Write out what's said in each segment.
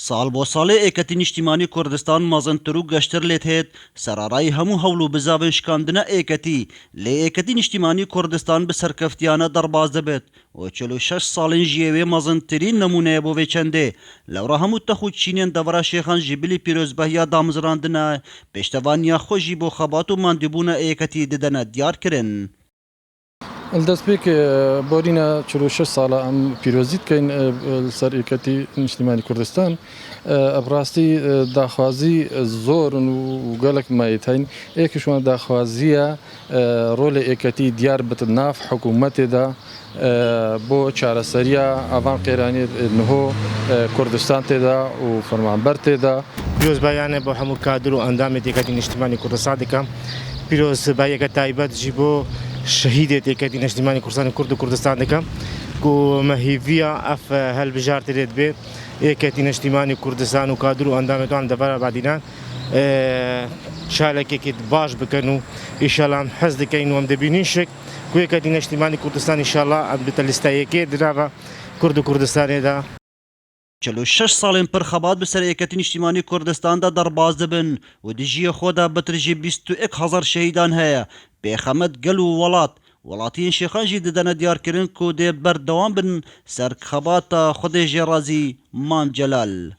سال بۆ ساڵێ ئێکەتی نیشتیمانی کوردستان مەزنتر و گەشتر لێت هێت سەرڕای هەموو هەوڵ و بزاڤن شکاندنە ئێکەتی لێ ئێکەتی نیشتیمانی کوردستان بە سەرکەفتیانە دەڕباز دەبێت و 46 ساڵین ژیێوێ مەزنترین نمونەیە بۆ vê çendê lewra hemû tex û çînên devera şêxan ji bilî pîrozbehiya damizrandina pêştevaniya xwe jî bo xebat û mandîbûna êketî didene diyar kirin. الدەستپێک بۆرینە 46 ساڵە ئەم پیرۆزیت کەین سەر ئێکەتی نیشتیمانی کوردستان ئەبڕاستی داخوازی زۆرن و گەلک مایەتین ئێکیشوان داخوازیە ڕۆلە ئێکەتی دیار بتن ناف حکوومەتێدا بۆ چارەسەریە ئەڤان قێرانی نهۆ کوردستان تێدا و فەرمانبەر تێدا پیرۆزبایانە بۆ هەموو کادر و ئەندامی ئێکەتی نیشتیمانی کوردستان دەکەم پیرۆزبایەکە تایبەت جی بۆ شهیدێت ئێکەتی نیشتیمانی کوردستانی کورد و کوردستان دەکەم و مەهیڤە ئەف هەڵبژارتە لێت بێ ئێکەتی نیشتیمانی کوردستان و کادر و ئەندامێتوان دەبارە بادینان چالێکێکی باش بکەن و ئیشەڵام حەز دەکەین و ئەم دەبینین شک و ئێکەتی نیشتیمانی کوردستان ئیشەڵا ئەم بتە لیستایەکێ دراوە کورد و کوردستانێدا 46 ساڵên pir xebat bi ser êketî niştîmanî Kurdistanê de derbas dibin û di jiyê xwe de bitir jî 21,000 şehîdan heye. Pêxemet gel û welatiyên şêxan jî didene diyarkirin ku dê berdewam bin ser xebata Xwedê Jêrazî Mam Celal.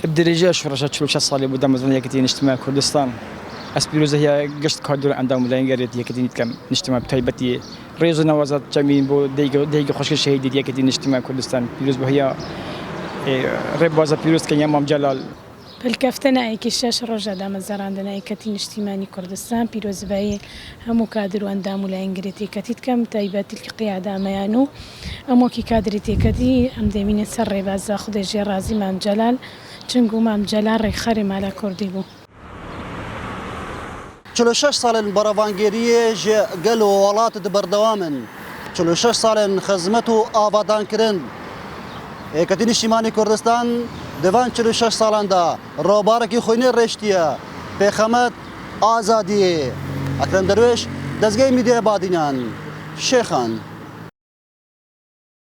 بدرجة شرشة 46 سالي قدام مزون يكتي نجتمع كردستان أسبيروزة هي قشت كادور عندهم ولا ينقرد يكتي نتكلم نجتمع بتايبتي ريزو نوازات جميل بو ديجو خشك الشهيد يكتي نجتمع كردستان بيروز بهي ربازة بيروز كان يمام جلال بالكفتنا أي كشاش رجع دام الزراندنا يكتي نجتمعني كردستان بيروز بهي همو كادر وأندام ولا ينقرد يكتي كم تايبتي القيادة ميانو أمو كي كادر يكتي أم دمين سر ربازة خد جرازي مام جلال چنگو مام جلال ڕێکخەری مالا کوردی بوو. 46 ساڵên berevangeriyê ji gel û welat diberdewam in. 46 salên xizmet û avadankirin. Êketî Niştîmanî Kurdistan di van 46 salan de robarekî xwînê rêştiye. Pêxemet azadiyê. Ekrem Derwiş, Dezgehê Mîdyaya Badînan, Şêxan.